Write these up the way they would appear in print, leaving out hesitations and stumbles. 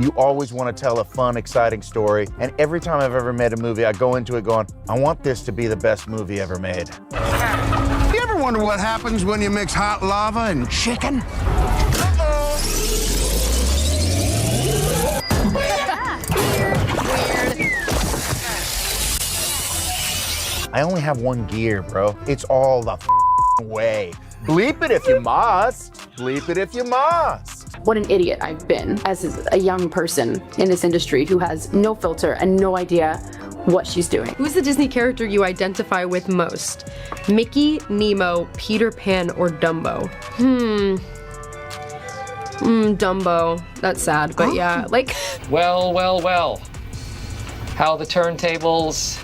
You always want to tell a fun, exciting story. And every time I've ever made a movie, I go into it going, I want this to be the best movie ever made. You ever wonder what happens when you mix hot lava and chicken? I only have one gear, bro. It's all the way. Bleep it if you must. Bleep it if you must. What an idiot I've been as a young person in this industry who has no filter and no idea what she's doing. Who's the Disney character you identify with most? Mickey, Nemo, Peter Pan, or Dumbo? Dumbo. That's sad, but yeah, like... Well. How the turntables...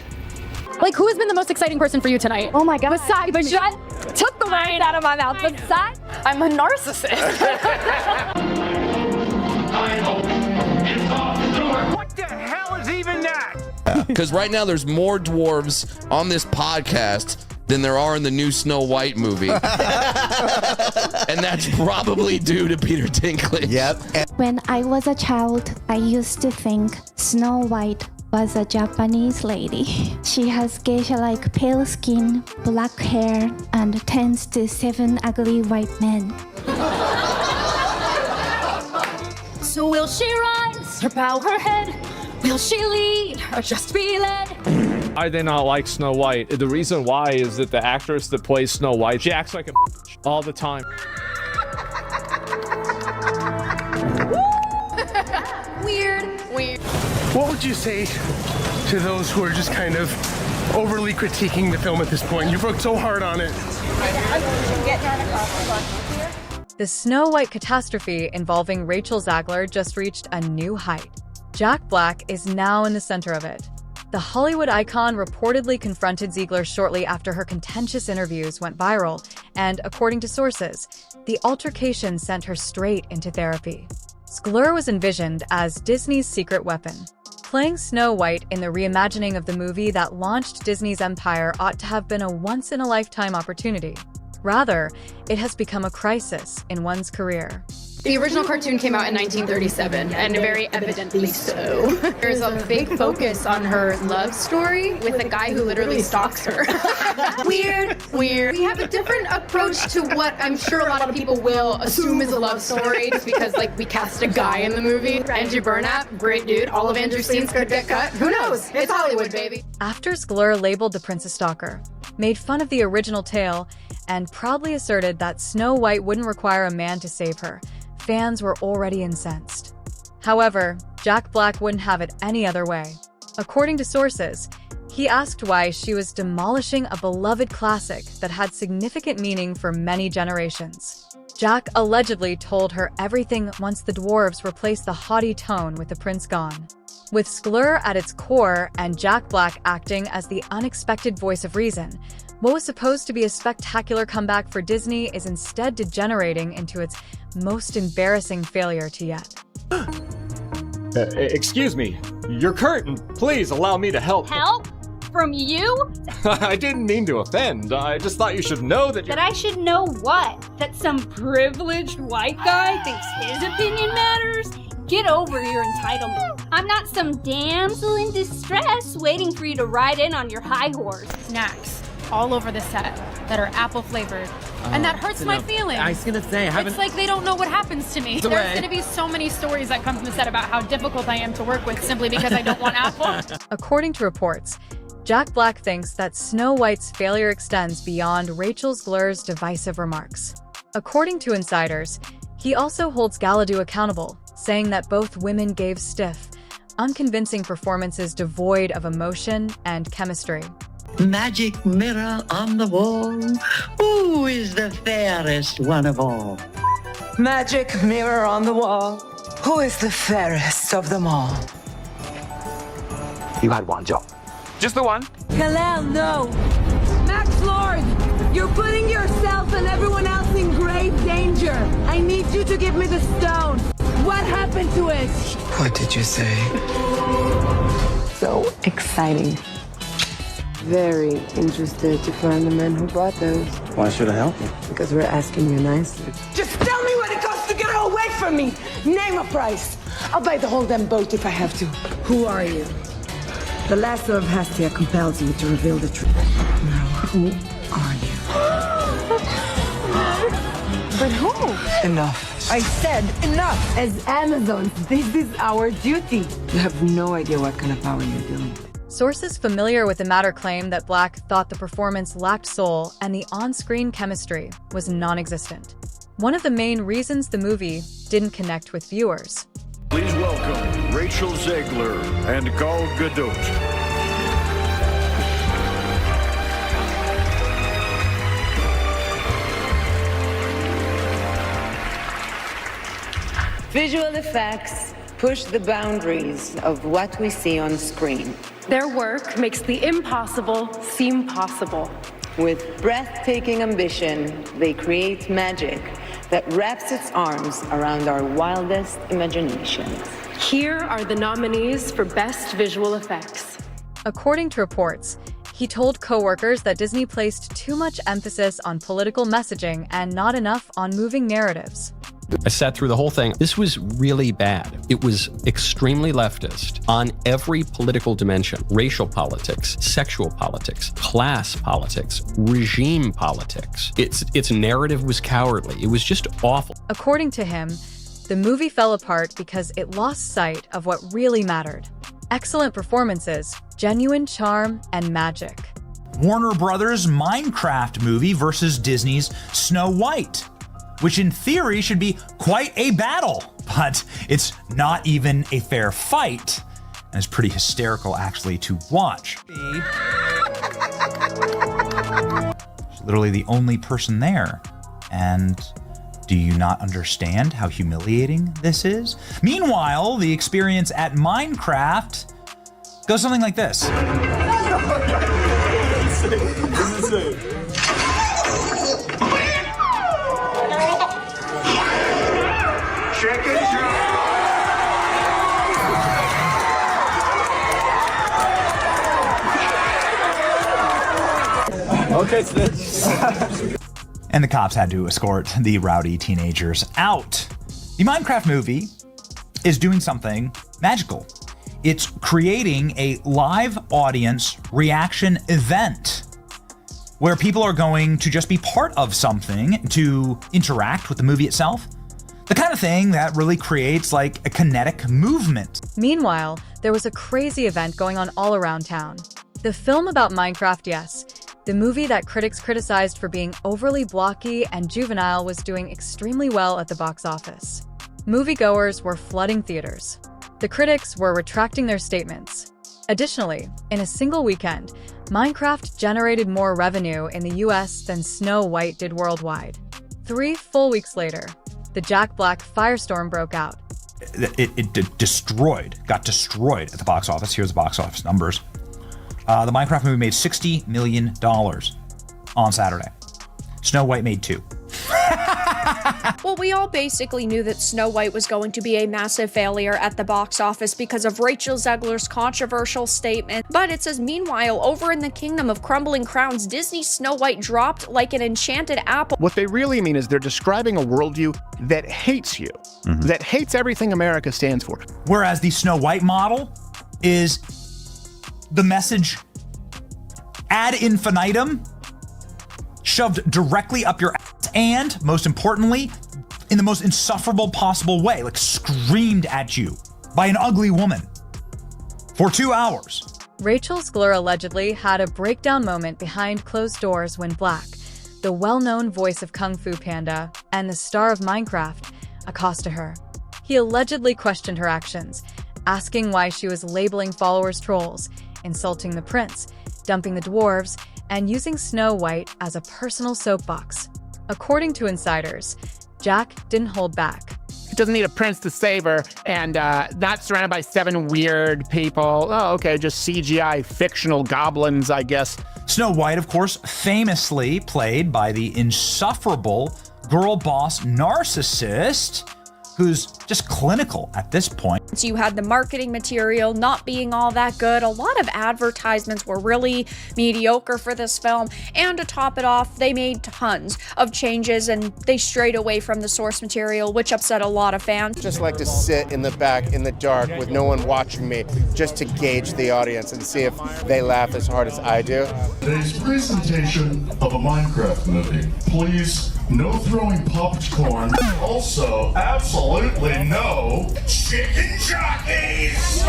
Like, who has been the most exciting person for you tonight? Oh my God. Besides, but John took the words out of my mouth. Besides, I'm a narcissist. What the hell is even that? Because right now there's more dwarves on this podcast than there are in the new Snow White movie. And that's probably due to Peter Dinklage. Yep. When I was a child, I used to think Snow White was a Japanese lady. She has geisha-like pale skin, black hair, and tends to 7 ugly white men. so will she rise or bow her head? Will she lead or just be led? I did not like Snow White. The reason why is that the actress that plays Snow White, she acts like a bitch all the time. Weird. What would you say to those who are just kind of overly critiquing the film at this point? You've worked so hard on it. The Snow White catastrophe involving Rachel Zegler just reached a new height. Jack Black is now in the center of it. The Hollywood icon reportedly confronted Zegler shortly after her contentious interviews went viral, and according to sources, the altercation sent her straight into therapy. Zegler was envisioned as Disney's secret weapon. Playing Snow White in the reimagining of the movie that launched Disney's empire ought to have been a once-in-a-lifetime opportunity. Rather, it has become a crisis in one's career. The original cartoon came out in 1937, and very evidently so. There's a big focus on her love story with a guy who literally stalks her. Weird. We have a different approach to what I'm sure a lot of people will assume is a love story, just because, like, we cast a guy in the movie. Andrew Burnap, great dude. All of Andrew's scenes could get cut. Who knows? It's Hollywood, baby. After Zegler labeled the prince a stalker, made fun of the original tale, and proudly asserted that Snow White wouldn't require a man to save her, fans were already incensed. However, Jack Black wouldn't have it any other way. According to sources, he asked why she was demolishing a beloved classic that had significant meaning for many generations. Jack allegedly told her everything once the dwarves replaced the haughty tone with the prince gone. With Zegler at its core and Jack Black acting as the unexpected voice of reason, what was supposed to be a spectacular comeback for Disney is instead degenerating into its most embarrassing failure to yet. Excuse me, your curtain. Please allow me to help. Help? From you? I didn't mean to offend. I just thought you should know that That I should know what? That some privileged white guy thinks his opinion matters? Get over your entitlement. I'm not some damsel in distress waiting for you to ride in on your high horse. Snacks all over the set that are apple flavored. And that hurts my feelings. I was gonna say, It's like they don't know what happens to me. There's gonna be so many stories that come from the set about how difficult I am to work with simply because I don't want apple. According to reports, Jack Black thinks that Snow White's failure extends beyond Rachel Zegler's divisive remarks. According to insiders, he also holds Galadoo accountable, saying that both women gave stiff, unconvincing performances devoid of emotion and chemistry. Magic mirror on the wall, who is the fairest one of all? Magic mirror on the wall, who is the fairest of them all? You had one job. Just the one. Kalel, no. Max Lord, you're putting yourself and everyone else in grave danger. I need you to give me the stone. What happened to it? What did you say? So exciting. Very interested to find the men who brought those. Why should I help you? Because we're asking you nicely. Just tell me what it costs to get her away from me. Name a price. I'll buy the whole damn boat if I have to. Who are you? The Lasso of Hastia compels you to reveal the truth. Now, who are you? But who? Enough. I said enough. As Amazons, this is our duty. You have no idea what kind of power you're dealing with. Sources familiar with the matter claim that Black thought the performance lacked soul and the on-screen chemistry was non-existent. One of the main reasons the movie didn't connect with viewers. Please welcome Rachel Zegler and Gal Gadot. Visual effects push the boundaries of what we see on screen. Their work makes the impossible seem possible. With breathtaking ambition, they create magic that wraps its arms around our wildest imaginations. Here are the nominees for Best Visual Effects. According to reports, he told co-workers that Disney placed too much emphasis on political messaging and not enough on moving narratives. I sat through the whole thing. This was really bad. It was extremely leftist on every political dimension: racial politics, sexual politics, class politics, regime politics. Its narrative was cowardly. It was just awful. According to him, the movie fell apart because it lost sight of what really mattered: excellent performances, genuine charm, and magic. Warner Brothers' Minecraft movie versus Disney's Snow White, which in theory should be quite a battle, but it's not even a fair fight, and it's pretty hysterical actually to watch. She's literally the only person there, and do you not understand how humiliating this is? Meanwhile, the experience at Minecraft goes something like this. Okay, And the cops had to escort the rowdy teenagers out. The Minecraft movie is doing something magical. It's creating a live audience reaction event where people are going to just be part of something to interact with the movie itself. The kind of thing that really creates like a kinetic movement. Meanwhile, there was a crazy event going on all around town. The film about Minecraft, yes. The movie that critics criticized for being overly blocky and juvenile was doing extremely well at the box office. Moviegoers were flooding theaters. The critics were retracting their statements. Additionally, in a single weekend, Minecraft generated more revenue in the US than Snow White did worldwide. 3 full weeks later, the Jack Black firestorm broke out. It got destroyed at the box office. Here's the box office numbers. The Minecraft movie made $60 million on Saturday. Snow White made $2 million. Well, we all basically knew that Snow White was going to be a massive failure at the box office because of Rachel Zegler's controversial statement. But it says, meanwhile, over in the kingdom of crumbling crowns, Disney's Snow White dropped like an enchanted apple. What they really mean is they're describing a worldview that hates you, that hates everything America stands for. Whereas the Snow White model is the message ad infinitum, shoved directly up your ass, and most importantly, in the most insufferable possible way, like screamed at you by an ugly woman for 2 hours. Rachel Zegler allegedly had a breakdown moment behind closed doors when Black, the well-known voice of Kung Fu Panda and the star of Minecraft, accosted her. He allegedly questioned her actions, asking why she was labeling followers trolls, insulting the prince, dumping the dwarves, and using Snow White as a personal soapbox. According to insiders, Jack didn't hold back. He doesn't need a prince to save her, and not surrounded by 7 weird people. Oh, okay, just CGI fictional goblins, I guess. Snow White, of course, famously played by the insufferable girl boss narcissist whose just clinical at this point. So you had the marketing material not being all that good. A lot of advertisements were really mediocre for this film. And to top it off, they made tons of changes and they strayed away from the source material, which upset a lot of fans. Just like to sit in the back in the dark with no one watching me, just to gauge the audience and see if they laugh as hard as I do. Today's presentation of a Minecraft movie. Please, no throwing popcorn. Also, absolutely no chicken jockeys!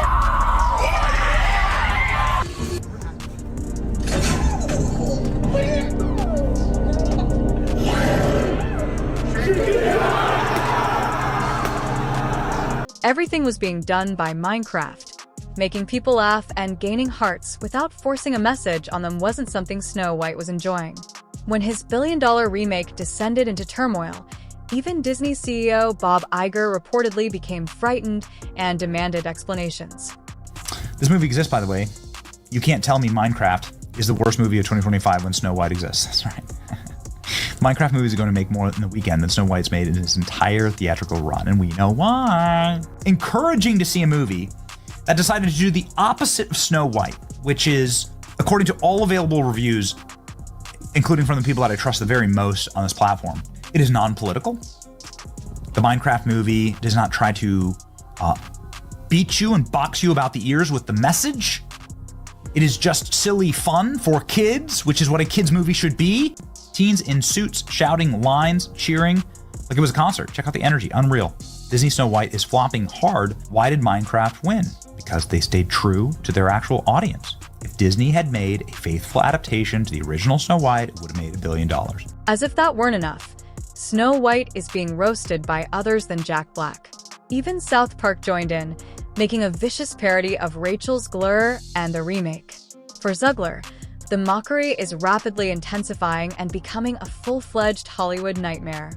Everything was being done by Minecraft. Making people laugh and gaining hearts without forcing a message on them wasn't something Snow White was enjoying. When his billion-dollar remake descended into turmoil, even Disney CEO Bob Iger reportedly became frightened and demanded explanations. This movie exists, by the way. You can't tell me Minecraft is the worst movie of 2025 when Snow White exists. That's right. Minecraft movies are going to make more in the weekend than Snow White's made in his entire theatrical run, and we know why. Encouraging to see a movie that decided to do the opposite of Snow White, which is, according to all available reviews, including from the people that I trust the very most on this platform, it is non-political. The Minecraft movie does not try to beat you and box you about the ears with the message. It is just silly fun for kids, which is what a kids movie should be. Teens in suits shouting lines, cheering like it was a concert. Check out the energy, unreal. Disney Snow White is flopping hard. Why did Minecraft win? Because they stayed true to their actual audience. If Disney had made a faithful adaptation to the original Snow White, it would have made $1 billion. As if that weren't enough, Snow White is being roasted by others than Jack Black. Even South Park joined in, making a vicious parody of Rachel Zegler and the remake. For Zegler, the mockery is rapidly intensifying and becoming a full-fledged Hollywood nightmare.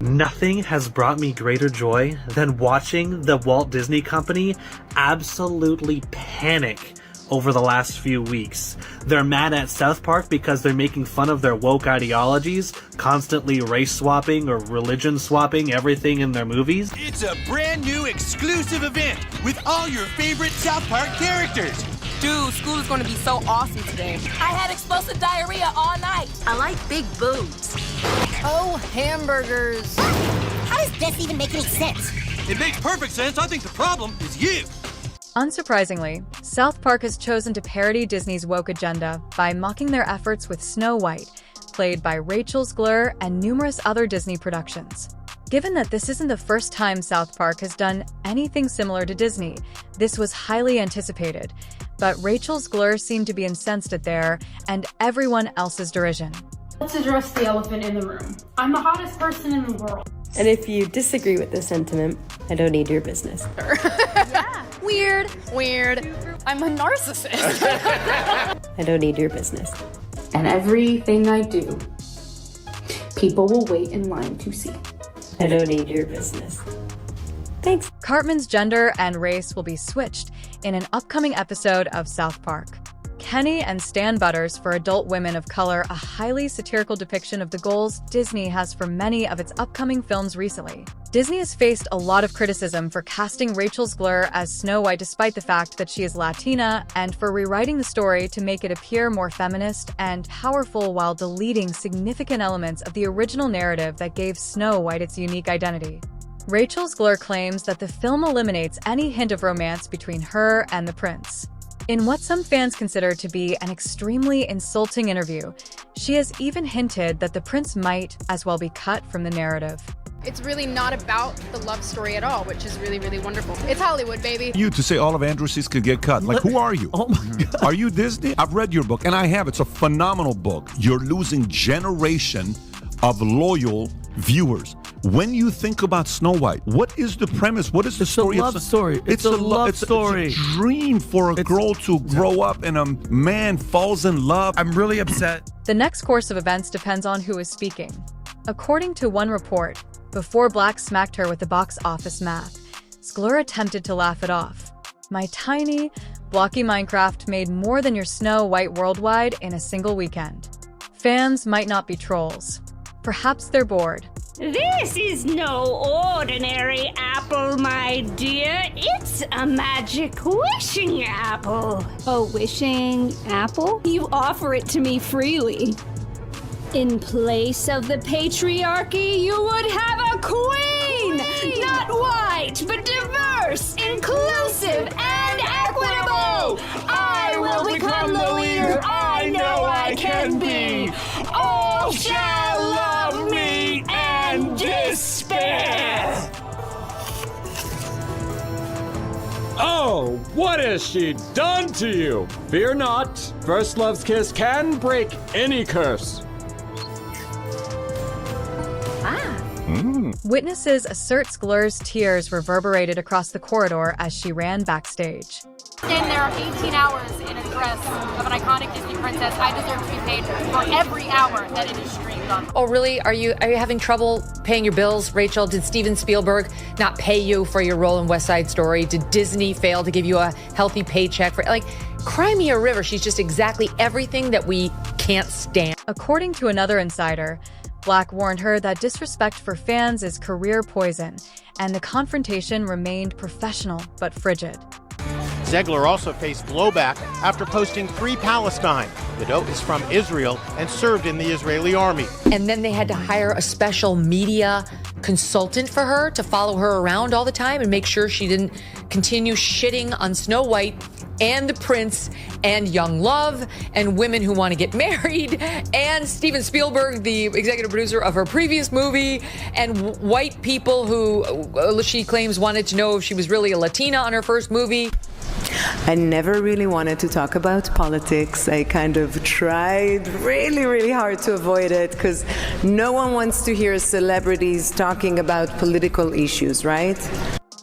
Nothing has brought me greater joy than watching the Walt Disney Company absolutely panic over the last few weeks. They're mad at South Park because they're making fun of their woke ideologies, constantly race swapping or religion swapping everything in their movies. It's a brand new exclusive event with all your favorite South Park characters. Dude, school is going to be so awesome today. I had explosive diarrhea all night. I like big boobs. Oh, hamburgers. How does this even make any sense? It makes perfect sense. I think the problem is you. Unsurprisingly, South Park has chosen to parody Disney's woke agenda by mocking their efforts with Snow White, played by Rachel Zegler and numerous other Disney productions. Given that this isn't the first time South Park has done anything similar to Disney, this was highly anticipated. But Rachel Zegler seemed to be incensed at their and everyone else's derision. Let's address the elephant in the room. I'm the hottest person in the world. And if you disagree with this sentiment, I don't need your business. Yeah. Weird. I'm a narcissist. I don't need your business. And everything I do, people will wait in line to see. I don't need your business. Thanks. Cartman's gender and race will be switched in an upcoming episode of South Park. Kenny and Stan Butters for adult women of color, a highly satirical depiction of the goals Disney has for many of its upcoming films recently. Disney has faced a lot of criticism for casting Rachel Zegler as Snow White despite the fact that she is Latina, and for rewriting the story to make it appear more feminist and powerful while deleting significant elements of the original narrative that gave Snow White its unique identity. Rachel Zegler claims that the film eliminates any hint of romance between her and the prince. In what some fans consider to be an extremely insulting interview, she has even hinted that the prince might as well be cut from the narrative. It's really not about the love story at all, which is really, really wonderful. It's Hollywood, baby. You to say all of Andrew's could get cut. Like, who are you? Oh my God. Are you Disney? I've read your book, and I have. It's a phenomenal book. You're losing generation of loyal viewers. When you think about Snow White, what is the premise? What is the story? It's a love story. It's a love story. It's a dream for a girl to grow up and a man falls in love. I'm really upset. The next course of events depends on who is speaking. According to one report, before Black smacked her with the box office math, Zegler attempted to laugh it off. My tiny, blocky Minecraft made more than your Snow White worldwide in a single weekend. Fans might not be trolls. Perhaps they're bored. This is no ordinary apple, my dear. It's a magic wishing apple. A wishing apple? You offer it to me freely. In place of the patriarchy, you would have a queen! Not white, but diverse, inclusive, and equitable! I will become the leader I know I can be! All shall love me and despair! Oh, what has she done to you? Fear not, First Love's kiss can break any curse. Witnesses assert Zegler's tears reverberated across the corridor as she ran backstage. Stand there 18 hours in a dress of an iconic Disney princess. I deserve to be paid for every hour that it is streamed on. Oh, really? Are you having trouble paying your bills, Rachel? Did Steven Spielberg not pay you for your role in West Side Story? Did Disney fail to give you a healthy paycheck for, cry me a river? She's just exactly everything that we can't stand. According to another insider, Black warned her that disrespect for fans is career poison, and the confrontation remained professional but frigid. Zegler also faced blowback after posting Free Palestine. The doe is from Israel and served in the Israeli army. And then they had to hire a special media consultant for her to follow her around all the time and make sure she didn't continue shitting on Snow White and the prince and young love and women who want to get married and Steven Spielberg, the executive producer of her previous movie, and white people who she claims wanted to know if she was really a Latina on her first movie. I never really wanted to talk about politics. I kind of tried really, really hard to avoid it because no one wants to hear celebrities talking about political issues, right?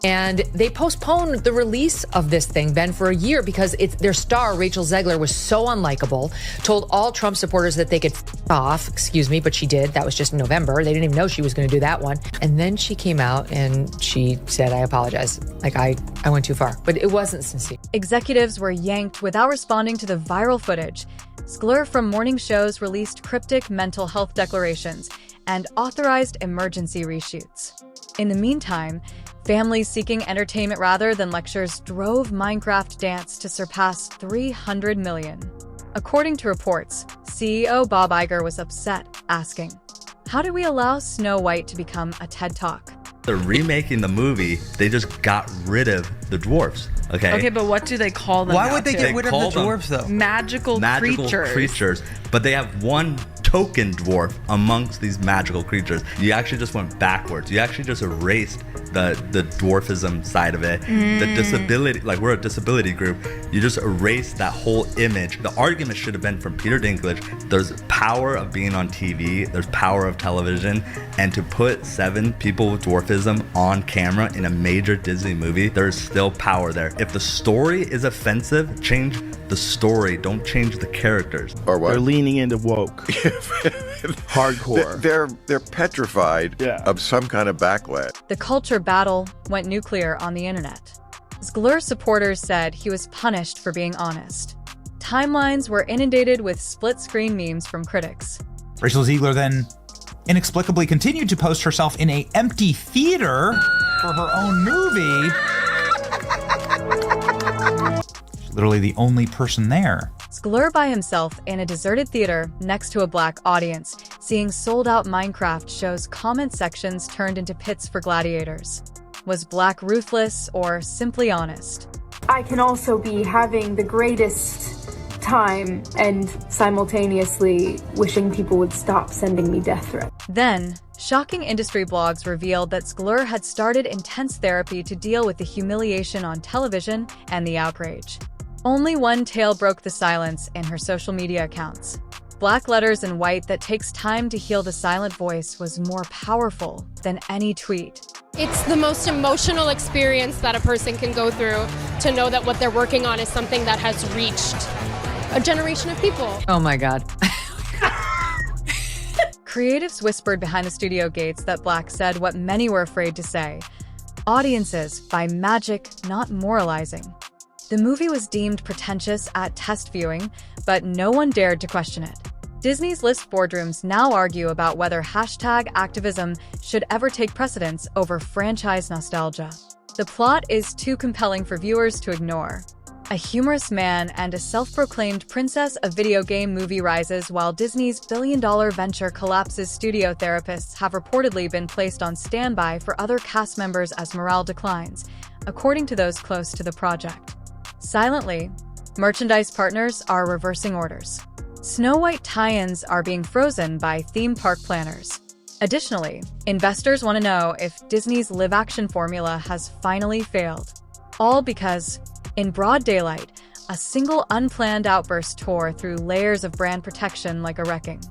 And they postponed the release of this thing, Ben, for a year because their star, Rachel Zegler, was so unlikable, told all Trump supporters that they could off, excuse me, but she did. That was just in November. They didn't even know she was going to do that one. And then she came out and she said, I apologize. I went too far, but it wasn't sincere. Executives were yanked without responding to the viral footage. Zegler from morning shows released cryptic mental health declarations and authorized emergency reshoots. In the meantime, families seeking entertainment rather than lectures drove Minecraft Dance to surpass 300 million. According to reports, CEO Bob Iger was upset, asking, "How do we allow Snow White to become a TED Talk?" They're remaking the movie. They just got rid of the dwarfs. Okay, but what do they call them? Why now, would they too? get rid of the dwarfs, though? Magical creatures. But they have one token dwarf amongst these magical creatures. You actually just went backwards. You actually just erased the dwarfism side of it. The disability, we're a disability group. You just erased that whole image. The argument should have been from Peter Dinklage. There's power of being on TV. There's power of television. And to put 7 people with dwarfism on camera in a major Disney movie, there's still power there. If the story is offensive, change the story. Don't change the characters. Or what? They're leaning into woke. Hardcore. They're petrified of some kind of backlash. The culture battle went nuclear on the internet. Zegler supporters said he was punished for being honest. Timelines were inundated with split-screen memes from critics. Rachel Zegler then inexplicably continued to post herself in an empty theater for her own movie. She's literally the only person there. Zegler by himself in a deserted theater next to a black audience, seeing sold-out Minecraft shows comment sections turned into pits for gladiators. Was Black ruthless or simply honest? I can also be having the greatest time and simultaneously wishing people would stop sending me death threats. Then, shocking industry blogs revealed that Zegler had started intense therapy to deal with the humiliation on television and the outrage. Only one tale broke the silence in her social media accounts. Black letters in white that takes time to heal the silent voice was more powerful than any tweet. It's the most emotional experience that a person can go through to know that what they're working on is something that has reached a generation of people. Oh my God. Creatives whispered behind the studio gates that Black said what many were afraid to say. Audiences, by magic, not moralizing. The movie was deemed pretentious at test viewing, but no one dared to question it. Disney's list boardrooms now argue about whether hashtag activism should ever take precedence over franchise nostalgia. The plot is too compelling for viewers to ignore. A humorous man and a self-proclaimed princess of video game movie rises while Disney's billion-dollar venture collapses. Studio therapists have reportedly been placed on standby for other cast members as morale declines, according to those close to the project. Silently, merchandise partners are reversing orders. Snow White tie-ins are being frozen by theme park planners. Additionally, investors want to know if Disney's live-action formula has finally failed. All because, in broad daylight, a single unplanned outburst tore through layers of brand protection like a wrecking.